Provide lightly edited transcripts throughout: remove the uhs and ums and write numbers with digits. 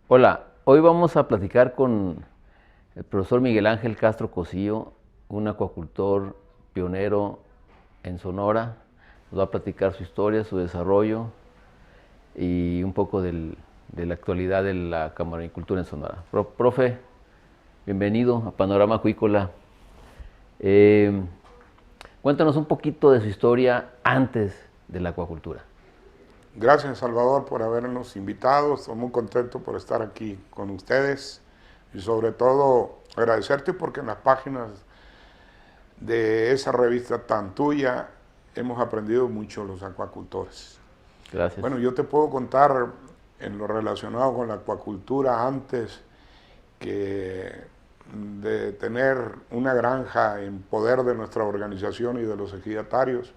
Hola, hoy vamos a platicar con el profesor Miguel Ángel Castro Cosío, un acuacultor pionero en Sonora. Nos va a platicar su historia, su desarrollo y un poco de la actualidad de la camaronicultura en Sonora. Profe, bienvenido a Panorama Acuícola. Eh, Cuéntanos un poquito de su historia antes de la acuacultura. Gracias, Salvador, por habernos invitado. Estoy muy contento por estar aquí con ustedes y sobre todo agradecerte porque en las páginas de esa revista tan tuya hemos aprendido mucho los acuacultores. Gracias. Bueno, yo te puedo contar en lo relacionado con la acuacultura antes que de tener una granja en poder de nuestra organización y de los ejidatarios.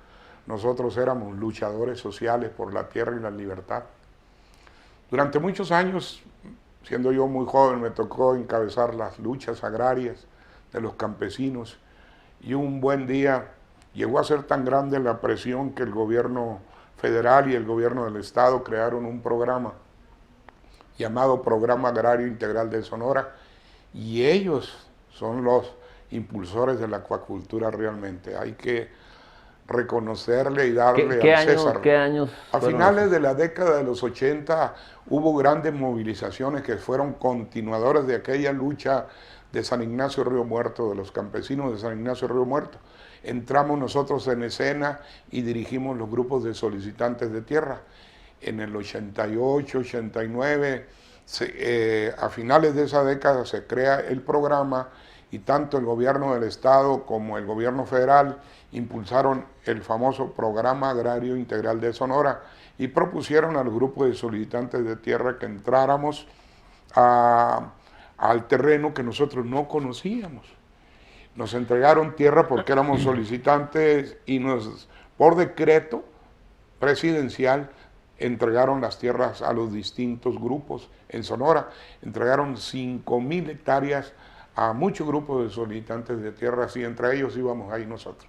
Nosotros éramos luchadores sociales por la tierra y la libertad. Durante muchos años, siendo yo muy joven, me tocó encabezar las luchas agrarias de los campesinos y un buen día llegó a ser tan grande la presión que el gobierno federal y el gobierno del estado crearon un programa llamado Programa Agrario Integral de Sonora y ellos son los impulsores de la acuacultura realmente. Hay que reconocerle y darle al César. ¿Qué años A fueron esos? finales de la década de los 80 hubo grandes movilizaciones que fueron continuadoras de aquella lucha de San Ignacio Río Muerto, de los campesinos de San Ignacio Río Muerto. Entramos nosotros en escena y dirigimos los grupos de solicitantes de tierra. En el 88, 89, a finales de esa década se crea el programa y tanto el gobierno del estado como el gobierno federal impulsaron el famoso Programa Agrario Integral de Sonora y propusieron al grupo de solicitantes de tierra que entráramos al terreno que nosotros no conocíamos. Nos entregaron tierra porque éramos solicitantes y por decreto presidencial entregaron las tierras a los distintos grupos en Sonora. Entregaron 5,000 hectáreas a muchos grupos de solicitantes de tierras y entre ellos íbamos ahí nosotros.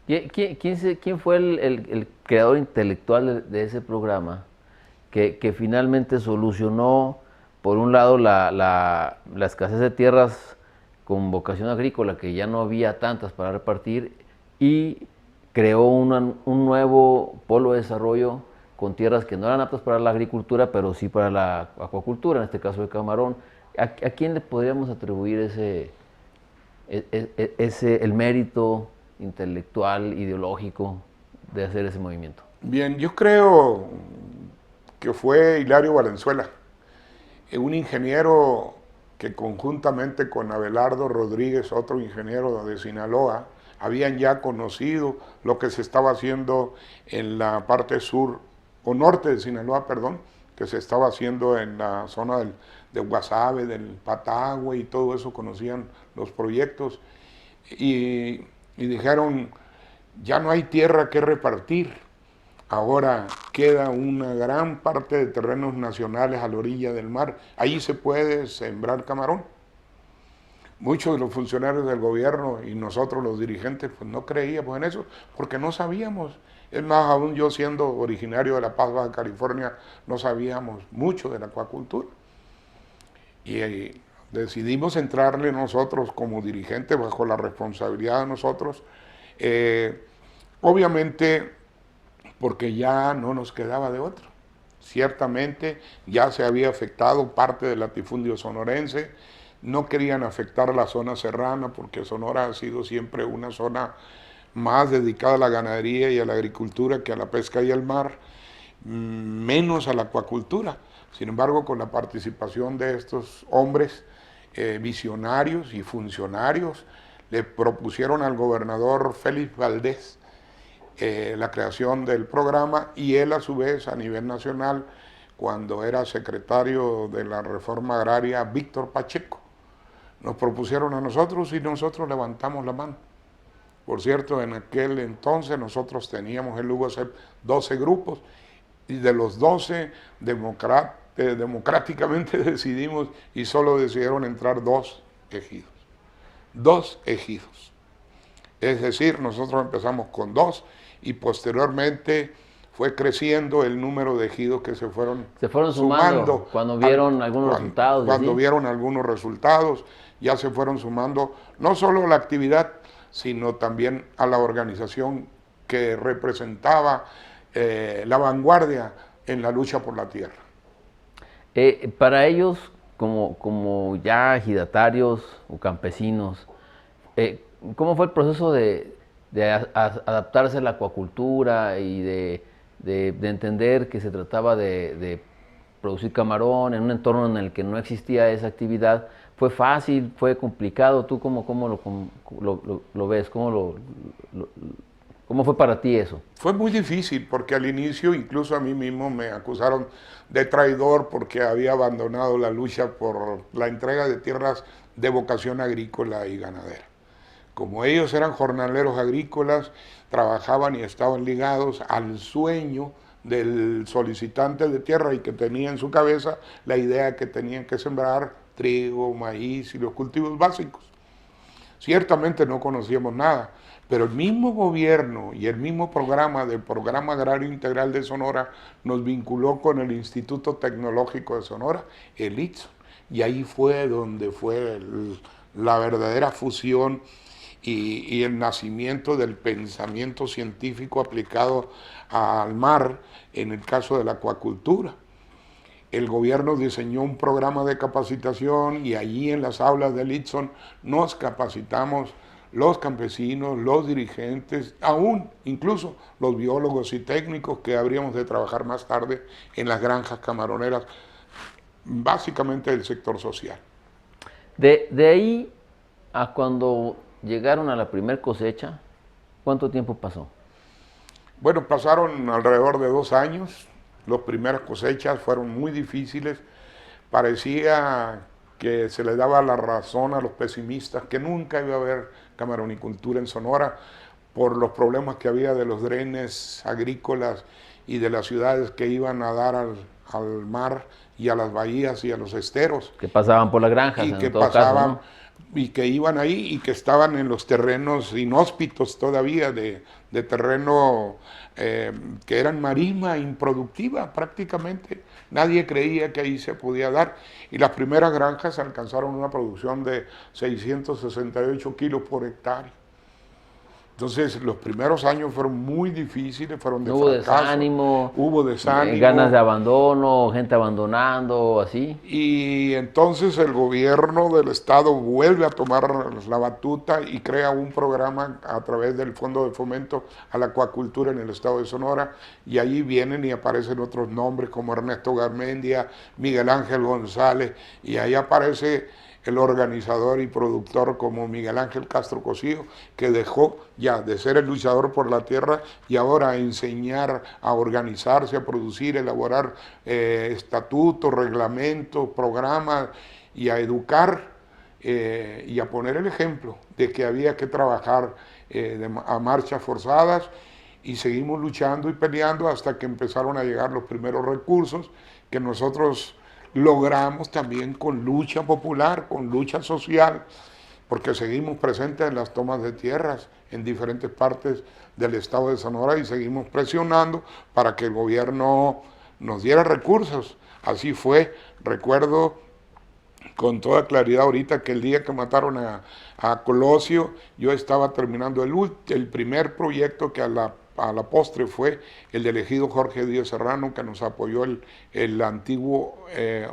¿Quién fue el creador intelectual de ese programa que finalmente solucionó, por un lado, la escasez de tierras con vocación agrícola, que ya no había tantas para repartir, y creó un nuevo polo de desarrollo con tierras que no eran aptas para la agricultura, pero sí para la acuacultura, en este caso el camarón? ¿A quién le podríamos atribuir el mérito intelectual, ideológico de hacer ese movimiento? Bien, yo creo que fue Hilario Valenzuela, un ingeniero que conjuntamente con Abelardo Rodríguez, otro ingeniero de Sinaloa, habían ya conocido lo que se estaba haciendo en la parte sur o norte de Sinaloa, perdón, que se estaba haciendo en la zona de Guasave, del Patagua y todo eso, conocían los proyectos y dijeron, ya no hay tierra que repartir, ahora queda una gran parte de terrenos nacionales a la orilla del mar, ahí se puede sembrar camarón. Muchos de los funcionarios del gobierno y nosotros los dirigentes pues no creíamos en eso porque no sabíamos. Es más, aún yo siendo originario de La Paz, Baja California, no sabíamos mucho de la acuacultura. Y decidimos entrarle nosotros como dirigentes bajo la responsabilidad de nosotros, obviamente porque ya no nos quedaba de otro. Ciertamente ya se había afectado parte del latifundio sonorense, no querían afectar la zona serrana porque Sonora ha sido siempre una zona más dedicada a la ganadería y a la agricultura que a la pesca y al mar, menos a la acuacultura. Sin embargo, con la participación de estos hombres visionarios y funcionarios, le propusieron al gobernador Félix Valdés la creación del programa y él a su vez a nivel nacional, cuando era secretario de la reforma agraria, Víctor Pacheco, nos propusieron a nosotros y nosotros levantamos la mano. Por cierto, en aquel entonces nosotros teníamos el lujo de ser 12 grupos y de los 12 democráticamente decidimos y solo decidieron entrar 2 ejidos. 2 ejidos. Es decir, nosotros empezamos con 2 y posteriormente fue creciendo el número de ejidos que se fueron sumando cuando vieron algunos resultados. Cuando vieron algunos resultados, ya se fueron sumando no solo a la actividad, sino también a la organización que representaba la vanguardia en la lucha por la tierra. Para ellos, como ya ejidatarios o campesinos, ¿cómo fue el proceso de adaptarse a la acuacultura y de entender que se trataba de producir camarón en un entorno en el que no existía esa actividad? ¿Fue fácil? ¿Fue complicado? ¿Tú cómo lo ves? ¿Cómo fue para ti eso? Fue muy difícil porque al inicio incluso a mí mismo me acusaron de traidor porque había abandonado la lucha por la entrega de tierras de vocación agrícola y ganadera. Como ellos eran jornaleros agrícolas, trabajaban y estaban ligados al sueño del solicitante de tierra y que tenía en su cabeza la idea que tenían que sembrar trigo, maíz y los cultivos básicos. Ciertamente no conocíamos nada, pero el mismo gobierno y el mismo programa del Programa Agrario Integral de Sonora nos vinculó con el Instituto Tecnológico de Sonora, el ITSO, y ahí fue donde fue la verdadera fusión y el nacimiento del pensamiento científico aplicado al mar en el caso de la acuacultura. El gobierno diseñó un programa de capacitación y allí en las aulas del ITSON nos capacitamos los campesinos, los dirigentes, aún incluso los biólogos y técnicos que habríamos de trabajar más tarde en las granjas camaroneras, básicamente del sector social. De ahí a cuando llegaron a la primer cosecha, ¿cuánto tiempo pasó? Bueno, pasaron alrededor de 2 años. Las primeras cosechas fueron muy difíciles. Parecía que se le daba la razón a los pesimistas que nunca iba a haber camaronicultura en Sonora por los problemas que había de los drenes agrícolas y de las ciudades que iban a dar al mar y a las bahías y a los esteros. Que pasaban por las granjas, y en que todo pasaban, caso, ¿no? Y que iban ahí y que estaban en los terrenos inhóspitos todavía, de terreno que eran marisma improductiva prácticamente. Nadie creía que ahí se podía dar. Y las primeras granjas alcanzaron una producción de 668 kilos por hectárea. Entonces, los primeros años fueron muy difíciles, fueron de fracaso. Hubo desánimo, ganas de abandono, gente abandonando, así. Y entonces el gobierno del estado vuelve a tomar la batuta y crea un programa a través del Fondo de Fomento a la Acuacultura en el estado de Sonora, y allí vienen y aparecen otros nombres como Ernesto Garmendia, Miguel Ángel González, y ahí aparece el organizador y productor como Miguel Ángel Castro Cosío, que dejó ya de ser el luchador por la tierra y ahora a enseñar a organizarse, a producir, elaborar estatutos, reglamentos, programas y a educar y a poner el ejemplo de que había que trabajar a marchas forzadas, y seguimos luchando y peleando hasta que empezaron a llegar los primeros recursos que nosotros logramos también con lucha popular, con lucha social, porque seguimos presentes en las tomas de tierras en diferentes partes del estado de Sonora y seguimos presionando para que el gobierno nos diera recursos. Así fue. Recuerdo con toda claridad ahorita que el día que mataron a Colosio, yo estaba terminando el primer proyecto que a la postre fue el del ejido Jorge Díaz Serrano, que nos apoyó el antiguo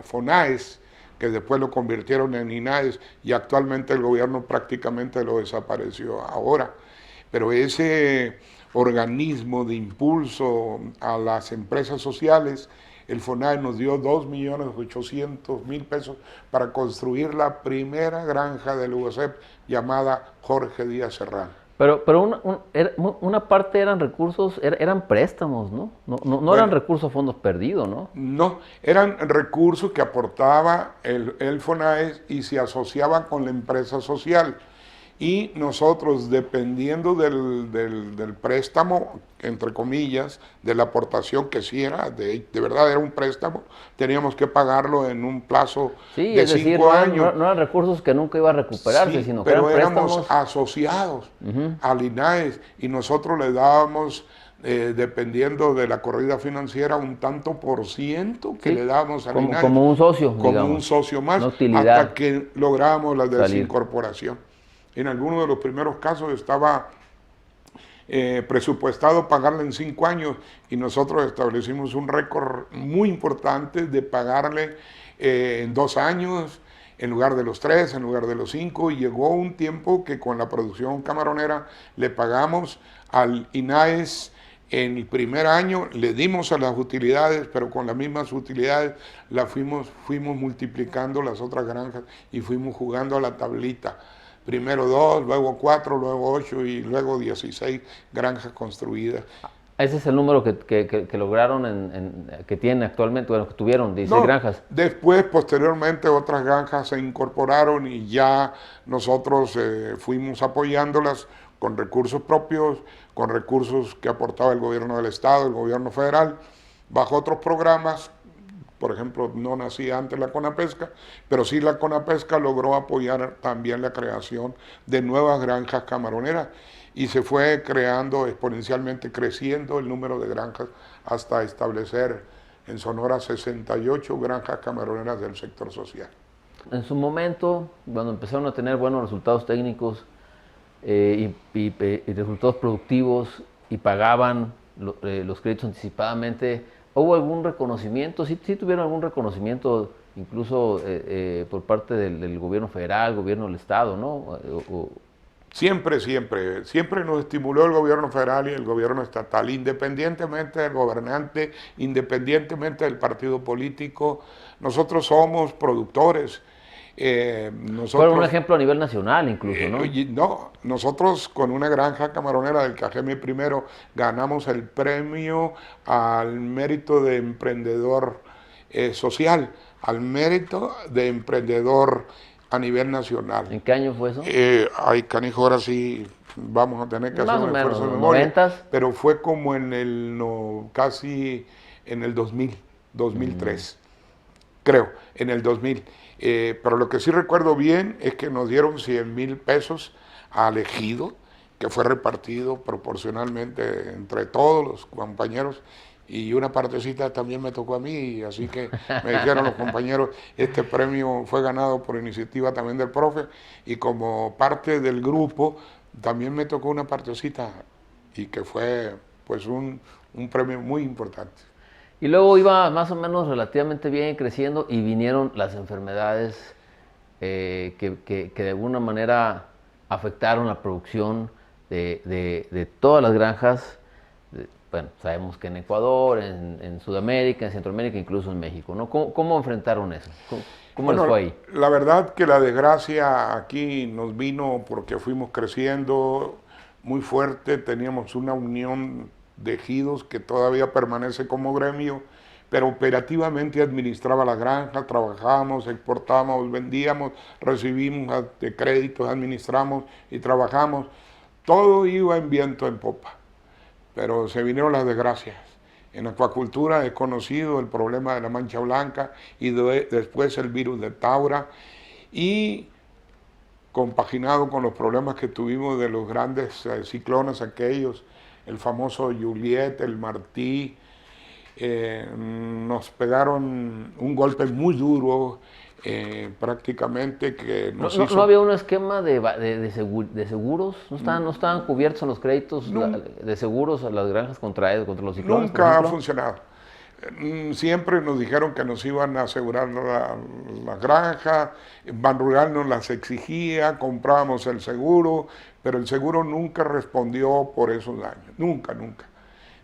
FONAES, que después lo convirtieron en INAES, y actualmente el gobierno prácticamente lo desapareció ahora. Pero ese organismo de impulso a las empresas sociales, el FONAES nos dio 2.800.000 pesos para construir la primera granja del USEP llamada Jorge Díaz Serrano. Pero una parte eran recursos, eran préstamos, ¿no? No bueno, eran recursos fondos perdidos, ¿no? No, eran recursos que aportaba el FONAES y se asociaban con la empresa social. Y nosotros, dependiendo del préstamo, entre comillas, de la aportación que sí era, de verdad era un préstamo, teníamos que pagarlo en un plazo de 5 años. No eran recursos que nunca iba a recuperarse, sí, sino que eran préstamos. Pero éramos asociados al INAES y nosotros le dábamos dependiendo de la corrida financiera, un tanto por ciento que Sí, le dábamos al como, INAES, como un socio, como un digamos, socio más, una hasta utilidad que logramos la salir. desincorporación. En algunos de los primeros casos estaba presupuestado pagarle en 5 años y nosotros establecimos un récord muy importante de pagarle en 2 años en lugar de los 3, en lugar de los 5, y llegó un tiempo que con la producción camaronera le pagamos al INAES en el primer año, le dimos a las utilidades, pero con las mismas utilidades fuimos multiplicando las otras granjas y fuimos jugando a la tablita. Primero 2, luego 4, luego 8 y luego 16 granjas construidas. Ese es el número que lograron, que tienen actualmente, bueno, que tuvieron, 16 No, granjas. después, posteriormente, otras granjas se incorporaron y ya nosotros fuimos apoyándolas con recursos propios, con recursos que aportaba el gobierno del estado, el gobierno federal, bajo otros programas. Por ejemplo, no nacía antes la Conapesca, pero sí la Conapesca logró apoyar también la creación de nuevas granjas camaroneras y se fue creando exponencialmente, creciendo el número de granjas hasta establecer en Sonora 68 granjas camaroneras del sector social. En su momento, cuando empezaron a tener buenos resultados técnicos y resultados productivos y pagaban los créditos anticipadamente, ¿hubo algún reconocimiento? ¿Sí tuvieron algún reconocimiento incluso por parte del gobierno federal, gobierno del estado, ¿no? Siempre nos estimuló el gobierno federal y el gobierno estatal, independientemente del gobernante, independientemente del partido político. Nosotros somos productores. Fueron un ejemplo a nivel nacional incluso, ¿no? No, nosotros con una granja camaronera del Cajeme primero ganamos el premio al mérito de emprendedor social, al mérito de emprendedor a nivel nacional. ¿En qué año fue eso? Ay, canijo, ahora sí vamos a tener que Más hacer o un menos, esfuerzo de los memoria, 90s. pero fue como en el, no, casi en el 2000, 2003, creo, en el 2000. Pero lo que sí recuerdo bien es que nos dieron 100,000 pesos al ejido, que fue repartido proporcionalmente entre todos los compañeros, y una partecita también me tocó a mí, así que me dijeron los compañeros, este premio fue ganado por iniciativa también del profe, y como parte del grupo también me tocó una partecita, y que fue pues un premio muy importante. Y luego iba más o menos relativamente bien creciendo y vinieron las enfermedades que de alguna manera afectaron la producción de todas las granjas. Bueno, sabemos que en Ecuador, en Sudamérica, en Centroamérica, incluso en México, ¿no? ¿Cómo enfrentaron eso? ¿Cómo les fue ahí? La verdad que la desgracia aquí nos vino porque fuimos creciendo muy fuerte, teníamos una unión de ejidos que todavía permanece como gremio, pero operativamente administraba la granja, trabajábamos, exportábamos, vendíamos, recibimos créditos, administramos y trabajamos. Todo iba en viento en popa, pero se vinieron las desgracias. En la acuacultura es conocido el problema de la mancha blanca y después el virus de Taura, y compaginado con los problemas que tuvimos de los grandes ciclones aquellos, el famoso Juliet, el Martí, nos pegaron un golpe muy duro, prácticamente que nos hizo... ¿No había un esquema de seguros? ¿No estaban cubiertos en los créditos de seguros a las granjas contra los ciclones, por Nunca ha ejemplo? funcionado. Siempre nos dijeron que nos iban a asegurar la granja, Banrural nos las exigía, comprábamos el seguro, pero el seguro nunca respondió por esos daños, nunca, nunca.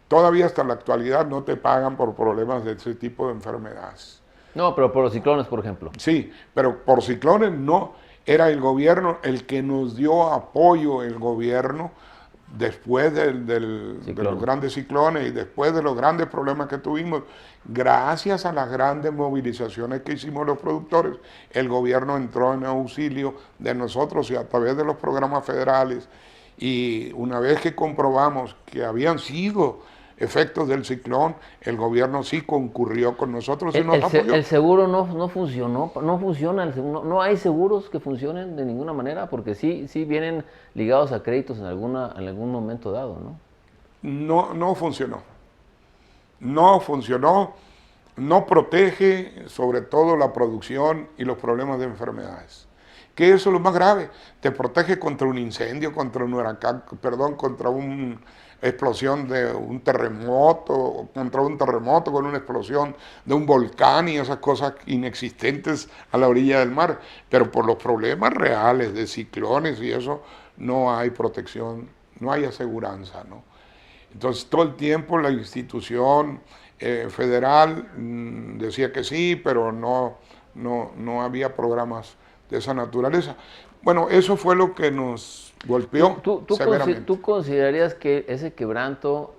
Todavía hasta la actualidad no te pagan por problemas de ese tipo de enfermedades. No, pero por los ciclones, por ejemplo. Sí, pero por ciclones no, era el gobierno el que nos dio apoyo, el gobierno, después de los grandes ciclones y después de los grandes problemas que tuvimos, gracias a las grandes movilizaciones que hicimos los productores, el gobierno entró en auxilio de nosotros y a través de los programas federales, y una vez que comprobamos que habían sido efectos del ciclón, el gobierno sí concurrió con nosotros y nos apoyó. El seguro no funcionó, no funciona el seguro, no hay seguros que funcionen de ninguna manera, porque sí vienen ligados a créditos en algún momento dado, ¿no? no funcionó. No funcionó, no protege sobre todo la producción y los problemas de enfermedades. Que eso es lo más grave, te protege contra un incendio, contra un huracán, perdón, contra una explosión de un terremoto, contra un terremoto con una explosión de un volcán y esas cosas inexistentes a la orilla del mar, pero por los problemas reales de ciclones y eso no hay protección, no hay aseguranza, ¿no? Entonces todo el tiempo la institución federal decía que sí, pero no había programas de esa naturaleza. Bueno, eso fue lo que nos golpeó severamente. ¿Tú considerarías que ese quebranto,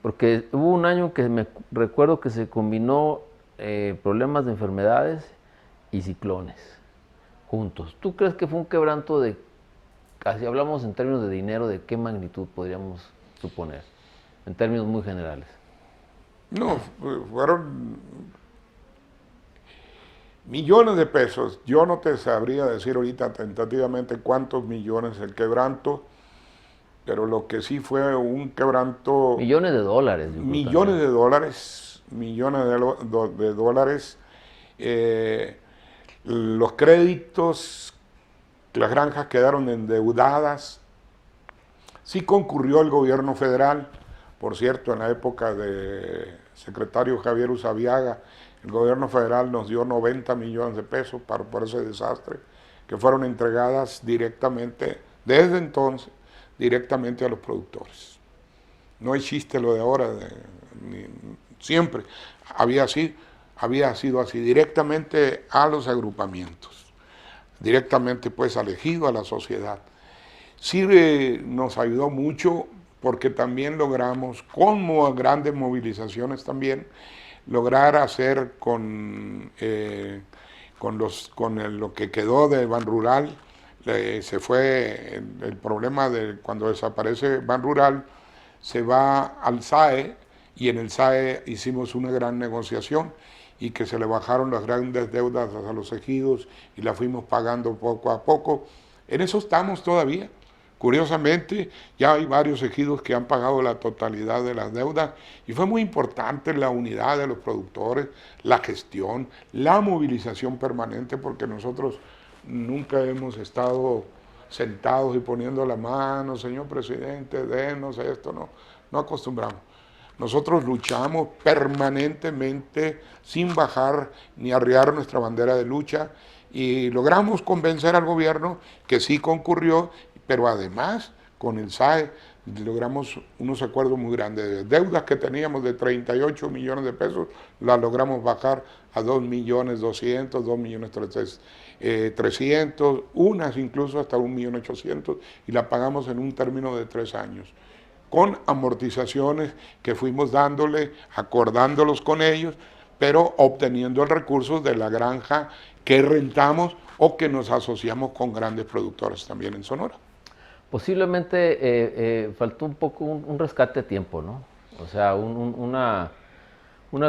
porque hubo un año que me recuerdo que se combinó problemas de enfermedades y ciclones juntos? ¿Tú crees que fue un quebranto de, así hablamos en términos de dinero, de qué magnitud podríamos suponer, en términos muy generales? No, fueron millones de pesos. Yo no te sabría decir ahorita tentativamente cuántos millones el quebranto, pero lo que sí fue un quebranto... Millones de dólares. Millones de dólares, millones de dólares. Los créditos, las granjas quedaron endeudadas. Sí concurrió el gobierno federal, por cierto, en la época de secretario Javier Usabiaga, el gobierno federal nos dio 90 millones de pesos por ese desastre, que fueron entregadas directamente, desde entonces, directamente a los productores. No existe lo de ahora, siempre había sido así, directamente a los agrupamientos, directamente pues al ejido, a la sociedad. Sí nos ayudó mucho porque también logramos, con grandes movilizaciones también, lograr hacer con lo que quedó de Ban Rural, se fue el problema de cuando desaparece Ban Rural, se va al SAE y en el SAE hicimos una gran negociación y que se le bajaron las grandes deudas a los ejidos y las fuimos pagando poco a poco. En eso estamos todavía. Curiosamente, ya hay varios ejidos que han pagado la totalidad de las deudas y fue muy importante la unidad de los productores, la gestión, la movilización permanente, porque nosotros nunca hemos estado sentados y poniendo la mano, señor presidente, denos esto, no acostumbramos. Nosotros luchamos permanentemente sin bajar ni arriar nuestra bandera de lucha y logramos convencer al gobierno que sí concurrió, pero además con el SAE logramos unos acuerdos muy grandes. De deudas que teníamos de 38 millones de pesos, las logramos bajar a 2.200.000, 2.300.000, unas incluso hasta 1.800.000 y la pagamos en un término de 3 años. Con amortizaciones que fuimos dándole, acordándolos con ellos, pero obteniendo el recurso de la granja que rentamos o que nos asociamos con grandes productores también en Sonora. Posiblemente faltó un poco un rescate a tiempo, ¿no? O sea, una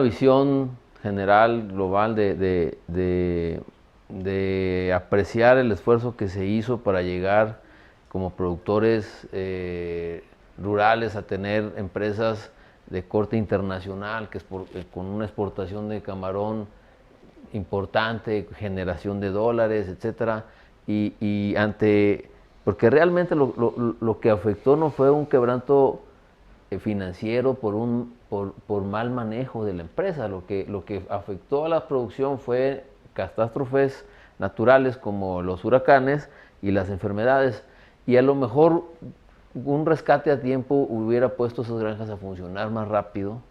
visión general, global de apreciar el esfuerzo que se hizo para llegar como productores rurales a tener empresas de corte internacional, con una exportación de camarón importante, generación de dólares, etcétera, porque realmente lo que afectó no fue un quebranto financiero por mal manejo de la empresa, lo que afectó a la producción fue catástrofes naturales como los huracanes y las enfermedades, y a lo mejor un rescate a tiempo hubiera puesto esas granjas a funcionar más rápido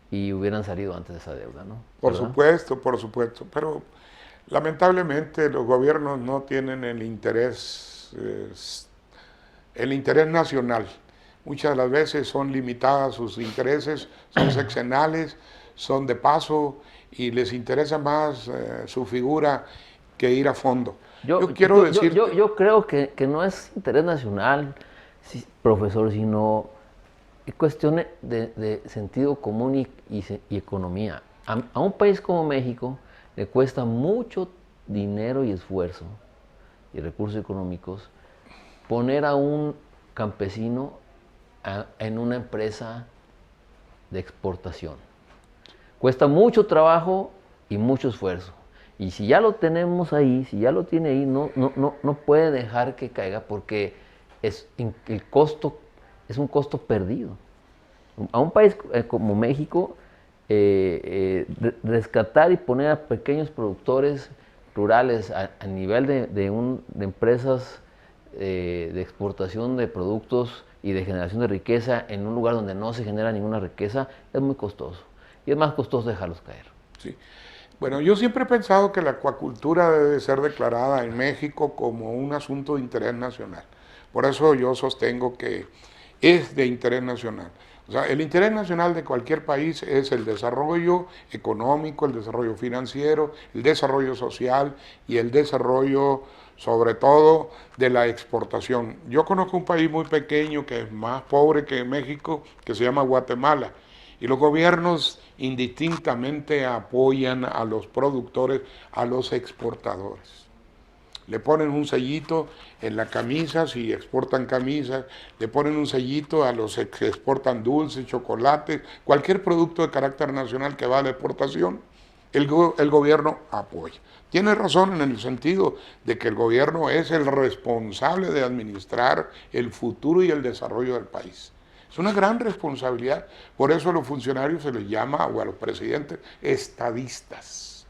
y hubieran salido antes de esa deuda, ¿no? Por supuesto, pero lamentablemente los gobiernos no tienen el interés nacional. Muchas de las veces son limitadas sus intereses, son sexenales, son de paso y les interesa más su figura que ir a fondo. Yo creo que no es interés nacional, profesor, sino cuestión de sentido común y economía. A un país como México le cuesta mucho dinero y esfuerzo y recursos económicos poner a un campesino en una empresa de exportación. Cuesta mucho trabajo y mucho esfuerzo. Y si ya lo tenemos ahí, si ya lo tiene ahí, no puede dejar que caiga porque el costo es un costo perdido. A un país como México, rescatar y poner a pequeños productores rurales a nivel de empresas de exportación de productos y de generación de riqueza en un lugar donde no se genera ninguna riqueza es muy costoso. Y es más costoso dejarlos caer. Sí. Bueno, yo siempre he pensado que la acuacultura debe ser declarada en México como un asunto de interés nacional. Por eso yo sostengo que es de interés nacional. O sea, el interés nacional de cualquier país es el desarrollo económico, el desarrollo financiero, el desarrollo social y el desarrollo, sobre todo, de la exportación. Yo conozco un país muy pequeño que es más pobre que México, que se llama Guatemala. Y los gobiernos indistintamente apoyan a los productores, a los exportadores. Le ponen un sellito en la camisa si exportan camisas, le ponen un sellito a los que exportan dulces, chocolates, cualquier producto de carácter nacional que va a la exportación, el gobierno apoya. Tiene razón en el sentido de que el gobierno es el responsable de administrar el futuro y el desarrollo del país. Es una gran responsabilidad, por eso a los funcionarios se les llama, o a los presidentes, estadistas.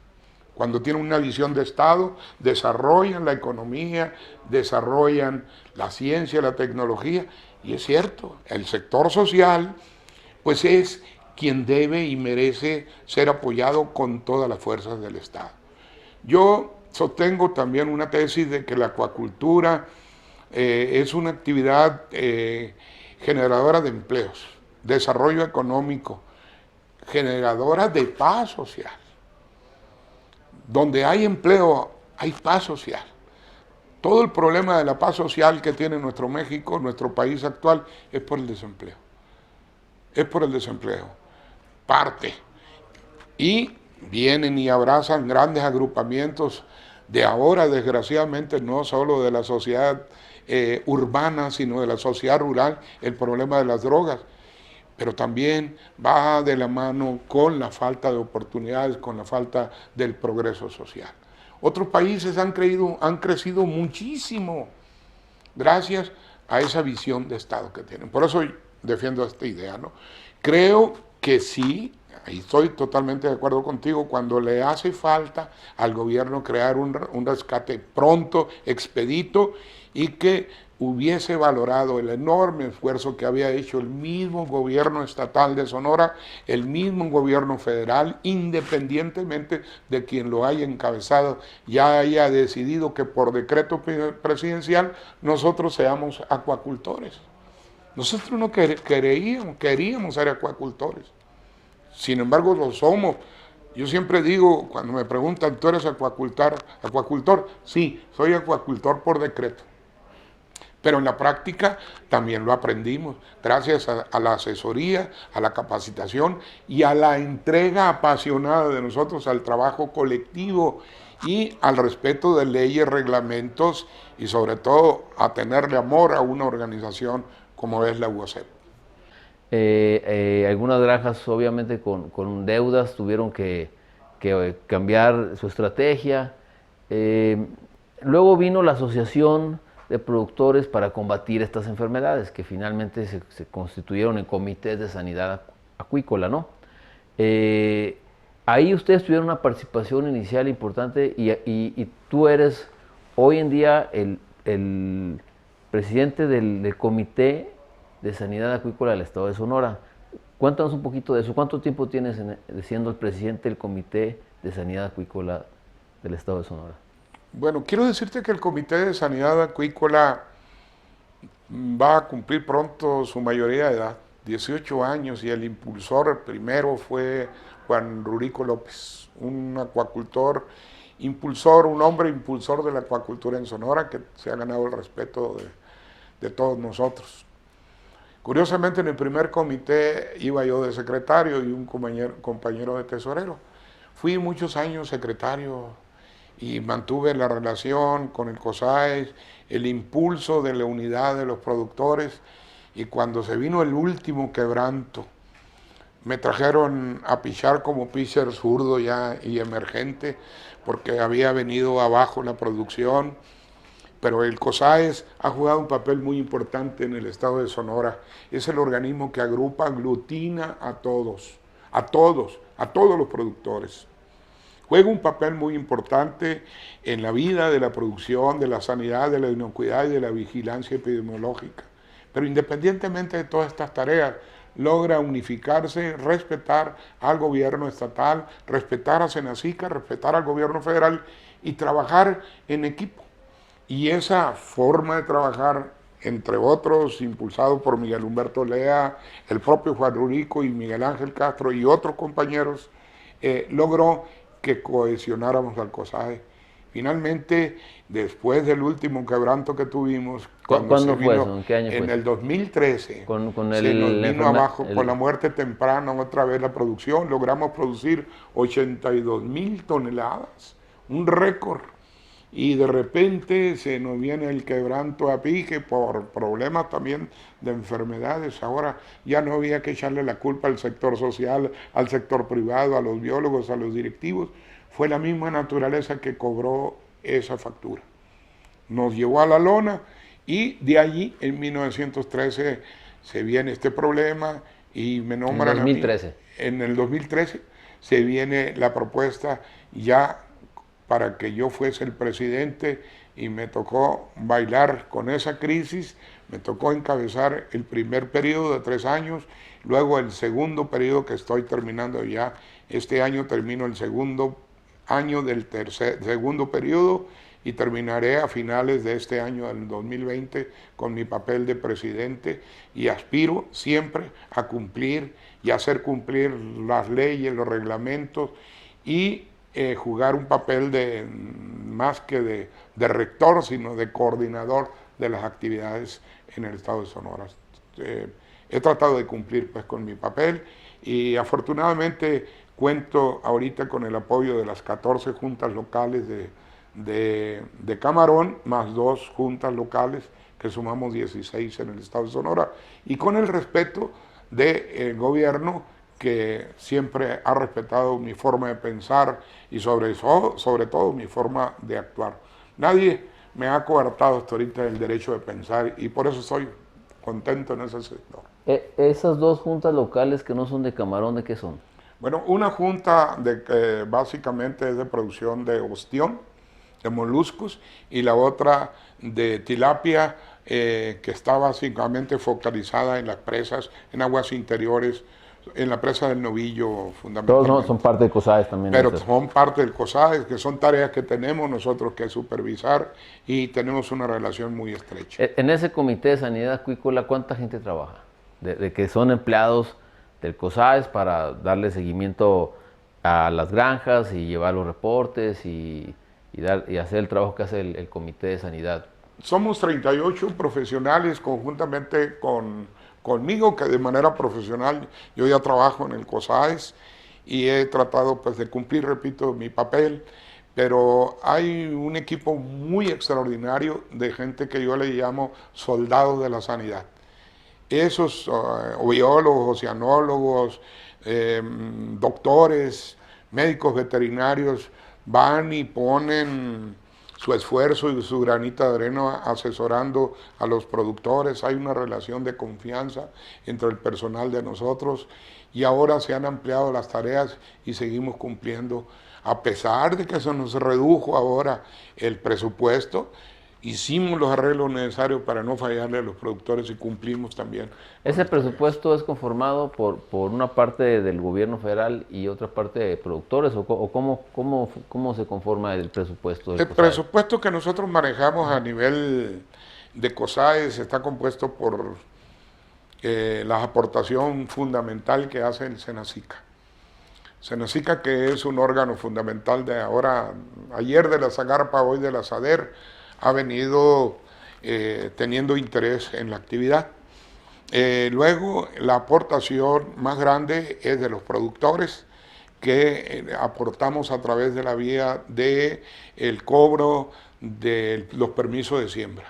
Cuando tienen una visión de Estado, desarrollan la economía, desarrollan la ciencia, la tecnología, y es cierto, el sector social, pues es quien debe y merece ser apoyado con todas las fuerzas del Estado. Yo sostengo también una tesis de que la acuacultura es una actividad generadora de empleos, desarrollo económico, generadora de paz social. Donde hay empleo, hay paz social. Todo el problema de la paz social que tiene nuestro México, nuestro país actual, es por el desempleo. Es por el desempleo. Parte. Y vienen y abrazan grandes agrupamientos de ahora, desgraciadamente, no solo de la sociedad urbana, sino de la sociedad rural, el problema de las drogas. Pero también va de la mano con la falta de oportunidades, con la falta del progreso social. Otros países han crecido muchísimo gracias a esa visión de Estado que tienen. Por eso defiendo esta idea, ¿no? Creo que sí, ahí estoy totalmente de acuerdo contigo, cuando le hace falta al gobierno crear un rescate pronto, expedito, y que hubiese valorado el enorme esfuerzo que había hecho el mismo gobierno estatal de Sonora, el mismo gobierno federal, independientemente de quien lo haya encabezado, ya haya decidido que por decreto presidencial nosotros seamos acuacultores. Nosotros no queríamos ser acuacultores. Sin embargo, lo somos. Yo siempre digo, cuando me preguntan, ¿tú eres acuacultor? Sí, soy acuacultor por decreto. Pero en la práctica también lo aprendimos, gracias a la asesoría, a la capacitación y a la entrega apasionada de nosotros al trabajo colectivo y al respeto de leyes, reglamentos y sobre todo a tenerle amor a una organización como es la UACEP. Algunas granjas obviamente con deudas tuvieron que cambiar su estrategia. Luego vino la asociación de productores para combatir estas enfermedades que finalmente se constituyeron en comités de sanidad acuícola, ¿no? Ahí ustedes tuvieron una participación inicial importante y tú eres hoy en día el presidente del Comité de Sanidad Acuícola del Estado de Sonora. Cuéntanos un poquito de eso. ¿Cuánto tiempo tienes siendo el presidente del Comité de Sanidad Acuícola del Estado de Sonora? Bueno, quiero decirte que el Comité de Sanidad Acuícola va a cumplir pronto su mayoría de edad, 18 años, y el impulsor primero fue Juan Rurico López, un acuacultor impulsor, un hombre impulsor de la acuacultura en Sonora que se ha ganado el respeto de todos nosotros. Curiosamente, en el primer comité iba yo de secretario y un compañero de tesorero. Fui muchos años secretario y mantuve la relación con el COSAES, el impulso de la unidad de los productores, Y cuando se vino el último quebranto, me trajeron a pichar como pitcher zurdo ya y emergente, porque había venido abajo la producción. Pero el COSAES ha jugado un papel muy importante en el estado de Sonora. Es el organismo que agrupa, aglutina a todos, a todos los productores. Juega un papel muy importante en la vida de la producción, de la sanidad, de la inocuidad y de la vigilancia epidemiológica. Pero independientemente de todas estas tareas, logra unificarse, respetar al gobierno estatal, respetar a Senacica, respetar al gobierno federal y trabajar en equipo. Y esa forma de trabajar, entre otros, impulsado por Miguel Humberto Lea, el propio Juan Rurico y Miguel Ángel Castro y otros compañeros, logró que cohesionáramos al COSAE. Finalmente, después del último quebranto que tuvimos, ¿Cuándo fue eso? ¿En qué año fue? En el 2013, con se nos vino abajo por la muerte temprana otra vez la producción, logramos producir 82,000 toneladas, un récord. Y de repente se nos viene el quebranto a pique por problemas también de enfermedades. Ahora ya no había que echarle la culpa al sector social, al sector privado, a los biólogos, a los directivos. Fue la misma naturaleza que cobró esa factura. Nos llevó a la lona y de allí en 1913 se viene este problema y me nombran a mí. En el 2013 se viene la propuesta ya para que yo fuese el presidente y me tocó bailar con esa crisis, me tocó encabezar el primer periodo de 3 años, luego el segundo periodo que estoy terminando ya, este año termino el segundo año del segundo periodo y terminaré a finales de este año, del 2020, con mi papel de presidente y aspiro siempre a cumplir y hacer cumplir las leyes, los reglamentos y jugar un papel de más que de rector, sino de coordinador de las actividades en el estado de Sonora. He tratado de cumplir pues con mi papel y afortunadamente cuento ahorita con el apoyo de las 14 juntas locales de Camarón, más 2 juntas locales, que sumamos 16 en el estado de Sonora, y con el respeto del gobierno, que siempre ha respetado mi forma de pensar y sobre todo mi forma de actuar. Nadie me ha coartado hasta ahorita el derecho de pensar y por eso estoy contento en ese sector. Esas 2 juntas locales que no son de Camarón, ¿de qué son? Bueno, una junta que básicamente es de producción de ostión, de moluscos, y la otra de tilapia, que está básicamente focalizada en las presas, en aguas interiores, en la presa del Novillo fundamentalmente. Todos son parte del COSAES también. Pero son parte del COSAES, que son tareas que tenemos nosotros que supervisar y tenemos una relación muy estrecha. En ese comité de sanidad acuícola, ¿cuánta gente trabaja? De que son empleados del COSAES para darle seguimiento a las granjas y llevar los reportes y hacer el trabajo que hace el comité de sanidad. Somos 38 profesionales conjuntamente conmigo, que de manera profesional yo ya trabajo en el COSAES y he tratado pues de cumplir, repito, mi papel, pero hay un equipo muy extraordinario de gente que yo le llamo soldados de la sanidad. Esos biólogos, oceanólogos, doctores, médicos veterinarios van y ponen su esfuerzo y su granito de arena asesorando a los productores. Hay una relación de confianza entre el personal de nosotros y ahora se han ampliado las tareas y seguimos cumpliendo. A pesar de que se nos redujo ahora el presupuesto, hicimos los arreglos necesarios para no fallarle a los productores y cumplimos también. ¿Ese presupuesto es conformado por una parte del gobierno federal y otra parte de productores? ¿O cómo se conforma el presupuesto del COSAES? El presupuesto que nosotros manejamos a nivel de COSAES está compuesto por la aportación fundamental que hace el Senacica. Senacica, que es un órgano fundamental de ayer de la Zagarpa, hoy de la SADER, ha venido teniendo interés en la actividad. Luego, la aportación más grande es de los productores, que aportamos a través de la vía del cobro de los permisos de siembra.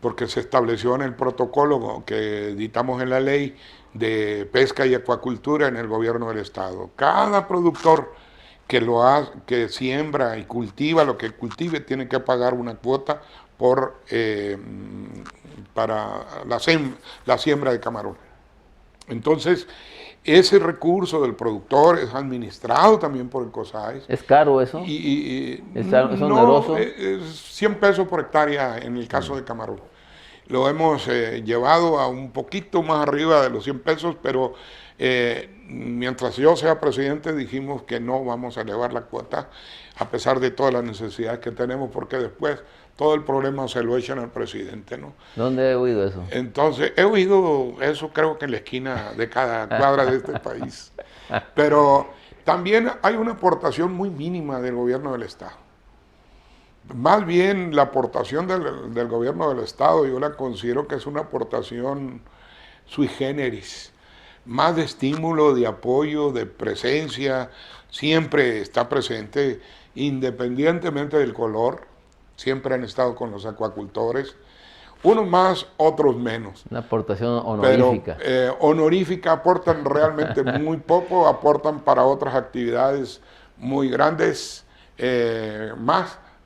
porque se estableció en el protocolo que editamos en la ley de pesca y acuacultura en el gobierno del estado. Cada productor que siembra y cultiva lo que cultive tiene que pagar una cuota para la siembra de camarón. Entonces, ese recurso del productor es administrado también por el COSAES. ¿Es caro eso? ¿Es oneroso? Es 100 pesos por hectárea en el caso de camarón. Lo hemos llevado a un poquito más arriba de los 100 pesos, pero mientras yo sea presidente dijimos que no vamos a elevar la cuota, a pesar de todas las necesidades que tenemos, porque después todo el problema se lo echan al presidente, ¿no? ¿Dónde he oído eso? Entonces, he oído eso creo que en la esquina de cada cuadra de este país. Pero también hay una aportación muy mínima del gobierno del Estado. Más bien la aportación del gobierno del Estado yo la considero que es una aportación sui generis, más de estímulo, de apoyo, de presencia, siempre está presente, independientemente del color, siempre han estado con los acuacultores, unos más, otros menos. Una aportación honorífica. Pero honorífica, aportan realmente muy poco, aportan para otras actividades muy grandes,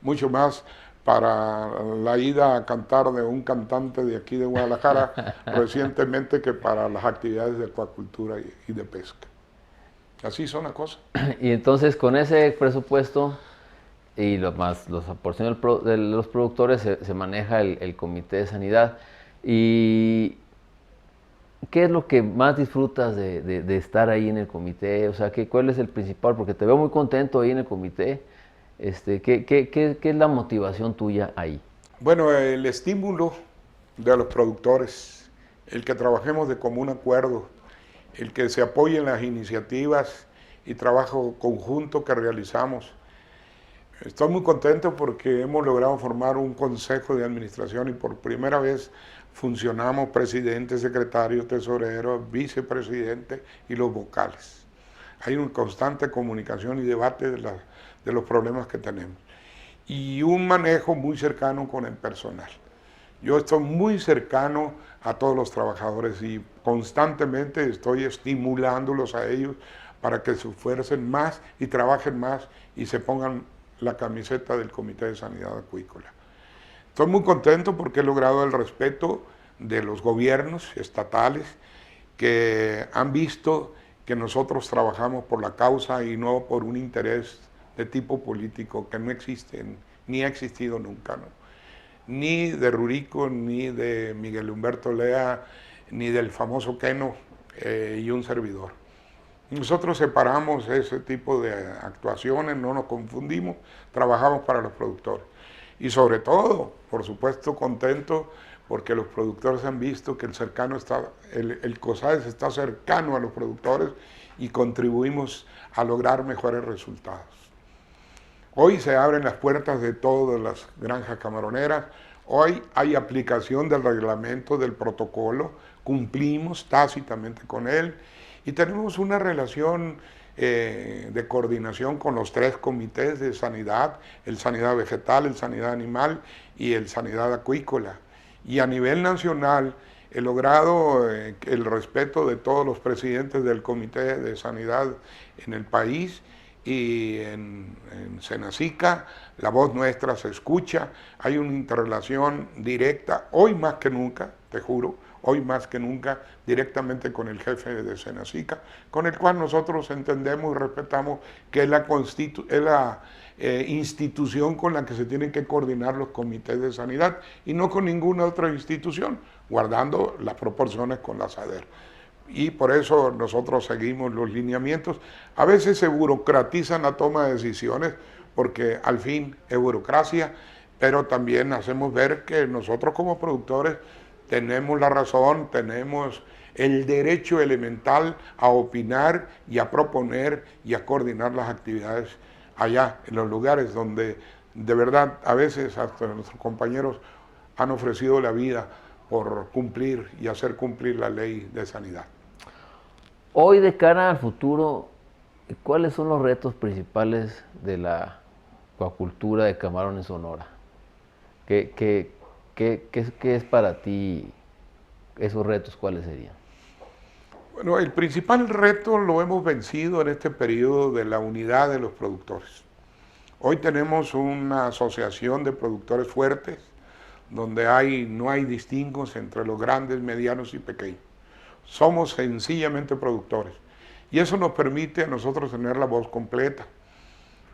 mucho más para la ida a cantar de un cantante de aquí de Guadalajara recientemente que para las actividades de acuacultura y de pesca. Así son las cosas. Y entonces con ese presupuesto y más los aportaciones de los productores se maneja el Comité de Sanidad. ¿Y qué es lo que más disfrutas de estar ahí en el comité? O sea, ¿cuál es el principal? Porque te veo muy contento ahí en el comité. ¿Qué es la motivación tuya ahí? Bueno, el estímulo de los productores, el que trabajemos de común acuerdo, el que se apoyen las iniciativas y trabajo conjunto que realizamos. Estoy muy contento porque hemos logrado formar un consejo de administración y por primera vez funcionamos presidente, secretario, tesorero, vicepresidente y los vocales. Hay una constante comunicación y debate de los problemas que tenemos. Y un manejo muy cercano con el personal. Yo estoy muy cercano a todos los trabajadores y constantemente estoy estimulándolos a ellos para que se esfuercen más y trabajen más y se pongan la camiseta del Comité de Sanidad Acuícola. Estoy muy contento porque he logrado el respeto de los gobiernos estatales que han visto que nosotros trabajamos por la causa y no por un interés de tipo político que no existe, ni ha existido nunca, ¿no? Ni de Rurico, ni de Miguel Humberto Lea, ni del famoso Queno y un servidor. Nosotros separamos ese tipo de actuaciones, no nos confundimos, trabajamos para los productores. Y sobre todo, por supuesto, contento porque los productores han visto que el COSAES está cercano a los productores y contribuimos a lograr mejores resultados. Hoy se abren las puertas de todas las granjas camaroneras, hoy hay aplicación del reglamento, del protocolo, cumplimos tácitamente con él y tenemos una relación de coordinación con los 3 comités de sanidad, el sanidad vegetal, el sanidad animal y el sanidad acuícola. Y a nivel nacional he logrado el respeto de todos los presidentes del comité de sanidad en el país y en Senacica la voz nuestra se escucha, hay una interrelación directa, hoy más que nunca, te juro, hoy más que nunca, directamente con el jefe de Senacica, con el cual nosotros entendemos y respetamos que es la institución con la que se tienen que coordinar los comités de sanidad y no con ninguna otra institución, guardando las proporciones con la SADER. Y por eso nosotros seguimos los lineamientos. A veces se burocratizan la toma de decisiones porque al fin es burocracia, pero también hacemos ver que nosotros como productores tenemos la razón, tenemos el derecho elemental a opinar y a proponer y a coordinar las actividades allá, en los lugares donde de verdad a veces hasta nuestros compañeros han ofrecido la vida por cumplir y hacer cumplir la ley de sanidad. Hoy, de cara al futuro, ¿cuáles son los retos principales de la acuacultura de camarón en Sonora? ¿Qué es para ti esos retos? ¿Cuáles serían? Bueno, el principal reto lo hemos vencido en este periodo de la unidad de los productores. Hoy tenemos una asociación de productores fuertes, donde no hay distingos entre los grandes, medianos y pequeños. Somos sencillamente productores. Y eso nos permite a nosotros tener la voz completa.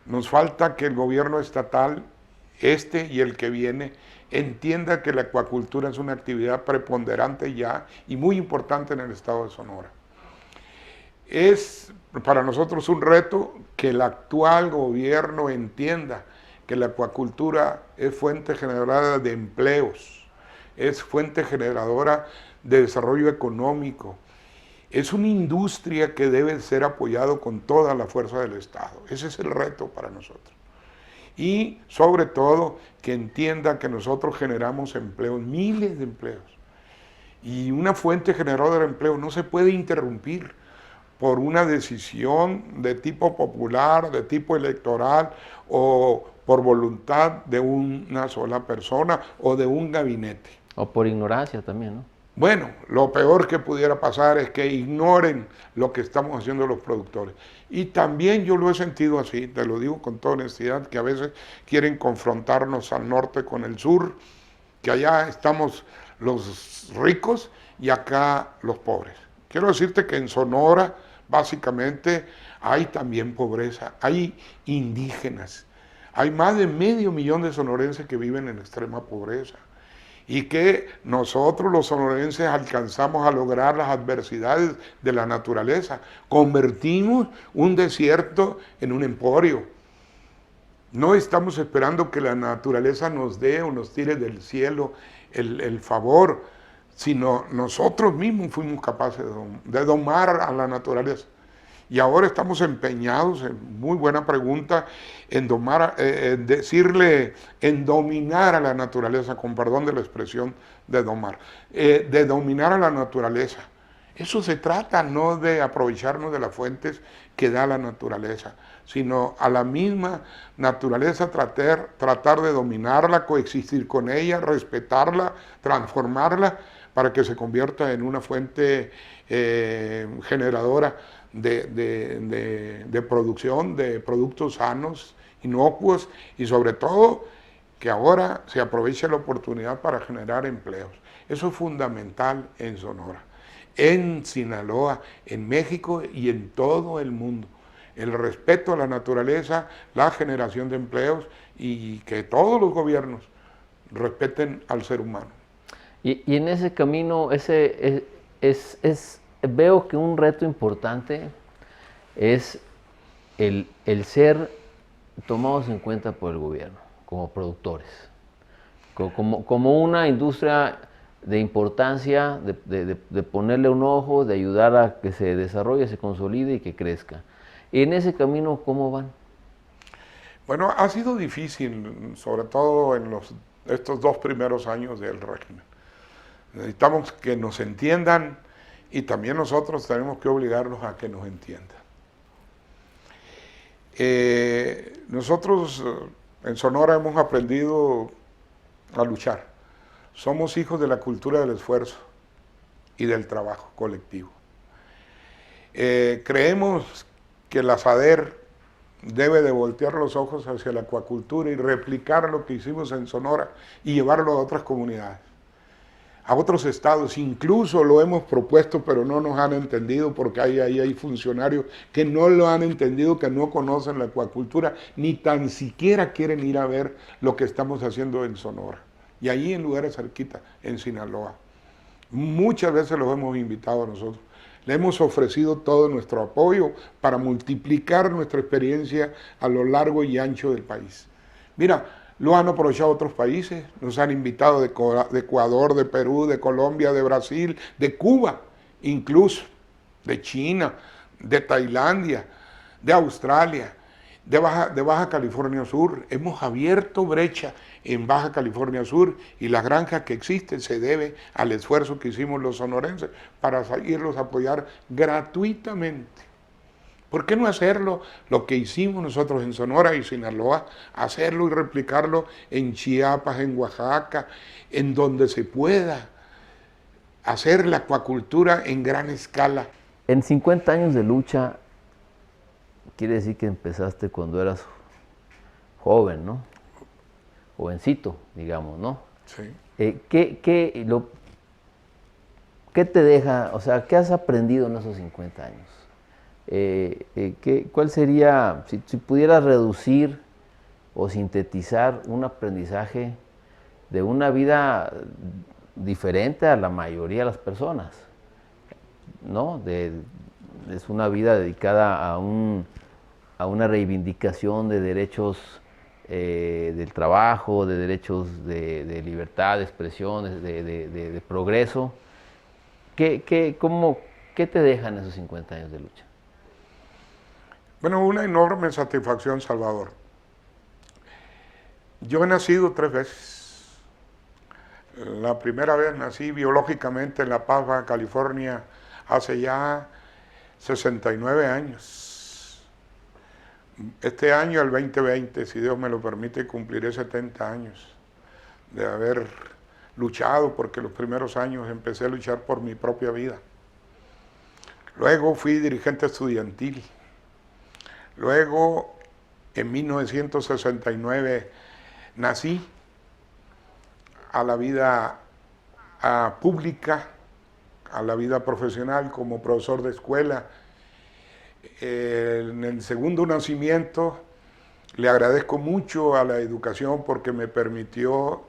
Nos falta que el gobierno estatal, este y el que viene, entienda que la acuacultura es una actividad preponderante ya y muy importante en el estado de Sonora. Es para nosotros un reto que el actual gobierno entienda que la acuacultura es fuente generadora de empleos, es fuente generadora de desarrollo económico, es una industria que debe ser apoyado con toda la fuerza del Estado. Ese es el reto para nosotros. Y sobre todo que entienda que nosotros generamos empleos, miles de empleos. Y una fuente generadora de empleo no se puede interrumpir por una decisión de tipo popular, de tipo electoral o por voluntad de una sola persona o de un gabinete. O por ignorancia también, ¿no? Bueno, lo peor que pudiera pasar es que ignoren lo que estamos haciendo los productores. Y también yo lo he sentido así, te lo digo con toda honestidad, que a veces quieren confrontarnos al norte con el sur, que allá estamos los ricos y acá los pobres. Quiero decirte que en Sonora, básicamente, hay también pobreza, hay indígenas, hay más de 500,000 de sonorenses que viven en extrema pobreza. Y que nosotros los sonorenses alcanzamos a lograr las adversidades de la naturaleza. Convertimos un desierto en un emporio. No estamos esperando que la naturaleza nos dé o nos tire del cielo el favor, sino nosotros mismos fuimos capaces de domar a la naturaleza. Y ahora estamos empeñados, muy buena pregunta, en dominar a la naturaleza, con perdón de la expresión de domar, de dominar a la naturaleza. Eso se trata, no de aprovecharnos de las fuentes que da la naturaleza, sino a la misma naturaleza tratar de dominarla, coexistir con ella, respetarla, transformarla, para que se convierta en una fuente generadora de producción, de productos sanos, inocuos y sobre todo que ahora se aproveche la oportunidad para generar empleos. Eso es fundamental en Sonora, en Sinaloa, en México y en todo el mundo. El respeto a la naturaleza, la generación de empleos y que todos los gobiernos respeten al ser humano. Y en ese camino, veo que un reto importante es el ser tomados en cuenta por el gobierno como productores, como una industria de importancia, de ponerle un ojo, de ayudar a que se desarrolle, se consolide y que crezca. Y en ese camino, ¿cómo van? Bueno, ha sido difícil, sobre todo en estos 2 primeros años del régimen. Necesitamos que nos entiendan y también nosotros tenemos que obligarlos a que nos entiendan. Nosotros en Sonora hemos aprendido a luchar. Somos hijos de la cultura del esfuerzo y del trabajo colectivo. Creemos que la SADER debe de voltear los ojos hacia la acuacultura y replicar lo que hicimos en Sonora y llevarlo a otras comunidades, a otros estados. Incluso lo hemos propuesto, pero no nos han entendido, porque hay funcionarios que no lo han entendido, que no conocen la acuacultura, ni tan siquiera quieren ir a ver lo que estamos haciendo en Sonora. Y allí en lugares cerquita, en Sinaloa. Muchas veces los hemos invitado a nosotros. Le hemos ofrecido todo nuestro apoyo para multiplicar nuestra experiencia a lo largo y ancho del país. Mira, lo han aprovechado otros países, nos han invitado de Ecuador, de Perú, de Colombia, de Brasil, de Cuba, incluso de China, de Tailandia, de Australia, de Baja California Sur. Hemos abierto brecha en Baja California Sur y las granjas que existen se debe al esfuerzo que hicimos los sonorenses para irlos a apoyar gratuitamente. ¿Por qué no hacerlo lo que hicimos nosotros en Sonora y Sinaloa? Hacerlo y replicarlo en Chiapas, en Oaxaca, en donde se pueda hacer la acuacultura en gran escala. En 50 años de lucha, quiere decir que empezaste cuando eras joven, ¿no? Jovencito, digamos, ¿no? Sí. ¿Qué te deja, o sea, qué has aprendido en esos 50 años? ¿Cuál sería, si pudieras reducir o sintetizar un aprendizaje de una vida diferente a la mayoría de las personas, ¿no? Es una vida dedicada a una reivindicación de derechos del trabajo, de derechos de libertad, de expresión, de progreso. ¿Qué te dejan esos 50 años de lucha? Bueno, una enorme satisfacción, Salvador. Yo he nacido 3 veces. La primera vez nací biológicamente en La Paz, Baja California, hace ya 69 años. Este año, el 2020, si Dios me lo permite, cumpliré 70 años de haber luchado, porque los primeros años empecé a luchar por mi propia vida. Luego fui dirigente estudiantil. Luego, en 1969, nací a la vida pública, a la vida profesional como profesor de escuela. En el segundo nacimiento le agradezco mucho a la educación porque me permitió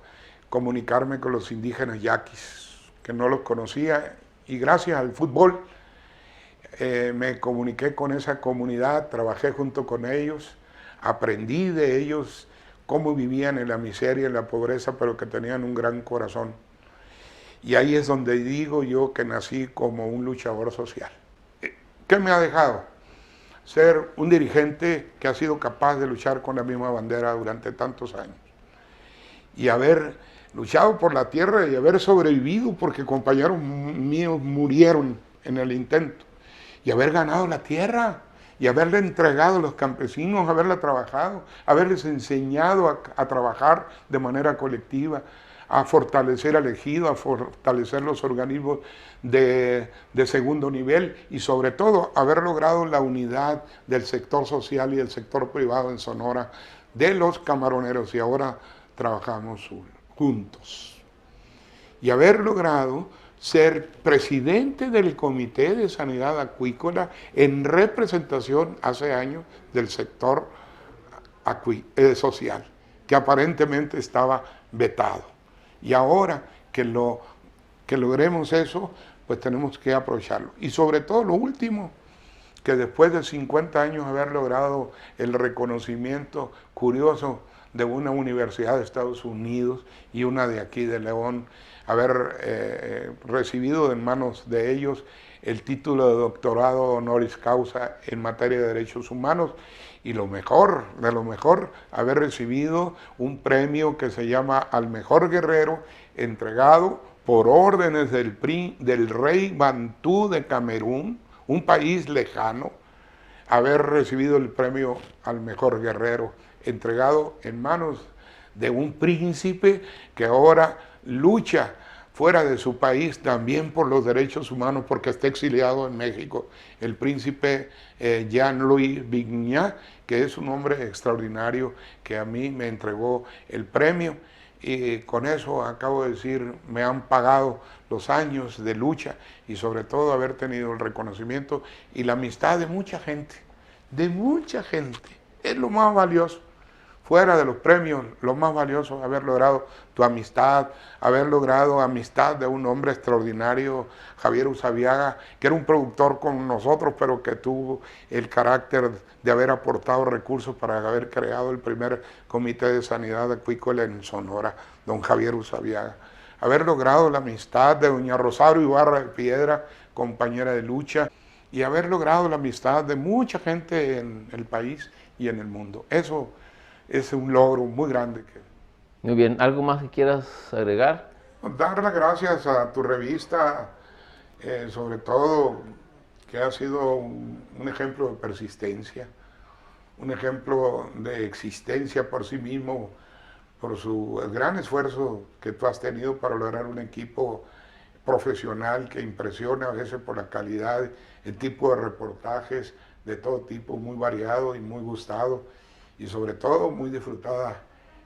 comunicarme con los indígenas yaquis, que no los conocía, y gracias al fútbol me comuniqué con esa comunidad, trabajé junto con ellos, aprendí de ellos cómo vivían en la miseria, en la pobreza, pero que tenían un gran corazón. Y ahí es donde digo yo que nací como un luchador social. ¿Qué me ha dejado? Ser un dirigente que ha sido capaz de luchar con la misma bandera durante tantos años. Y haber luchado por la tierra y haber sobrevivido porque compañeros míos murieron en el intento. Y haber ganado la tierra y haberle entregado a los campesinos, haberla trabajado, haberles enseñado a trabajar de manera colectiva, a fortalecer al ejido, a fortalecer los organismos de segundo nivel y sobre todo haber logrado la unidad del sector social y del sector privado en Sonora, de los camaroneros, y ahora trabajamos juntos. Y haber logrado ser presidente del Comité de Sanidad Acuícola en representación hace años del sector social, que aparentemente estaba vetado. Y ahora que logremos eso, pues tenemos que aprovecharlo. Y sobre todo lo último, que después de 50 años haber logrado el reconocimiento curioso de una universidad de Estados Unidos y una de aquí de León, haber recibido en manos de ellos el título de doctorado honoris causa en materia de derechos humanos, y lo mejor, de lo mejor, haber recibido un premio que se llama al mejor guerrero, entregado por órdenes del rey Bantú de Camerún, un país lejano, haber recibido el premio al mejor guerrero, entregado en manos de un príncipe que ahora lucha fuera de su país también por los derechos humanos porque está exiliado en México, el príncipe Jean-Louis Vignat, que es un hombre extraordinario que a mí me entregó el premio. Y con eso, acabo de decir, me han pagado los años de lucha y sobre todo haber tenido el reconocimiento y la amistad de mucha gente, es lo más valioso. Fuera de los premios, lo más valioso es haber logrado tu amistad, haber logrado amistad de un hombre extraordinario, Javier Usabiaga, que era un productor con nosotros, pero que tuvo el carácter de haber aportado recursos para haber creado el primer comité de sanidad acuícola en Sonora, don Javier Usabiaga. Haber logrado la amistad de doña Rosario Ibarra de Piedra, compañera de lucha, y haber logrado la amistad de mucha gente en el país y en el mundo. Eso es un logro muy grande. Muy bien, ¿algo más que quieras agregar? Dar las gracias a tu revista, sobre todo que ha sido un ejemplo de persistencia, un ejemplo de existencia por sí mismo, por el gran esfuerzo que tú has tenido para lograr un equipo profesional que impresiona a veces por la calidad, el tipo de reportajes de todo tipo, muy variado y muy gustado, y sobre todo muy disfrutada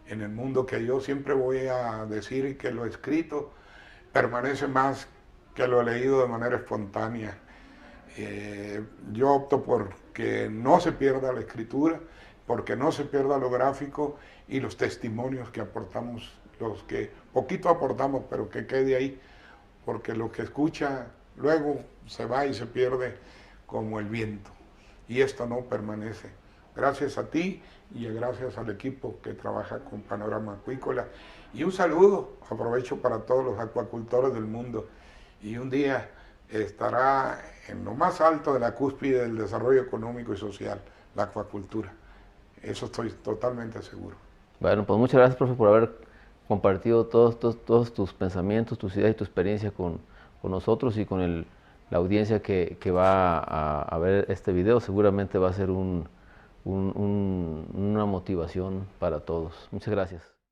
en el mundo, que yo siempre voy a decir que lo escrito permanece más que lo leído de manera espontánea. Yo opto por que no se pierda la escritura, porque no se pierda lo gráfico y los testimonios que aportamos, los que poquito aportamos, pero que quede ahí, porque lo que escucha luego se va y se pierde como el viento, y esto no permanece. Gracias a ti y gracias al equipo que trabaja con Panorama Acuícola. Y un saludo, aprovecho, para todos los acuacultores del mundo. Y un día estará en lo más alto de la cúspide del desarrollo económico y social, la acuacultura. Eso estoy totalmente seguro. Bueno, pues muchas gracias, profe, por haber compartido todos tus pensamientos, tus ideas y tu experiencia con nosotros y con la audiencia que va a ver este video. Seguramente va a ser una motivación para todos. Muchas gracias.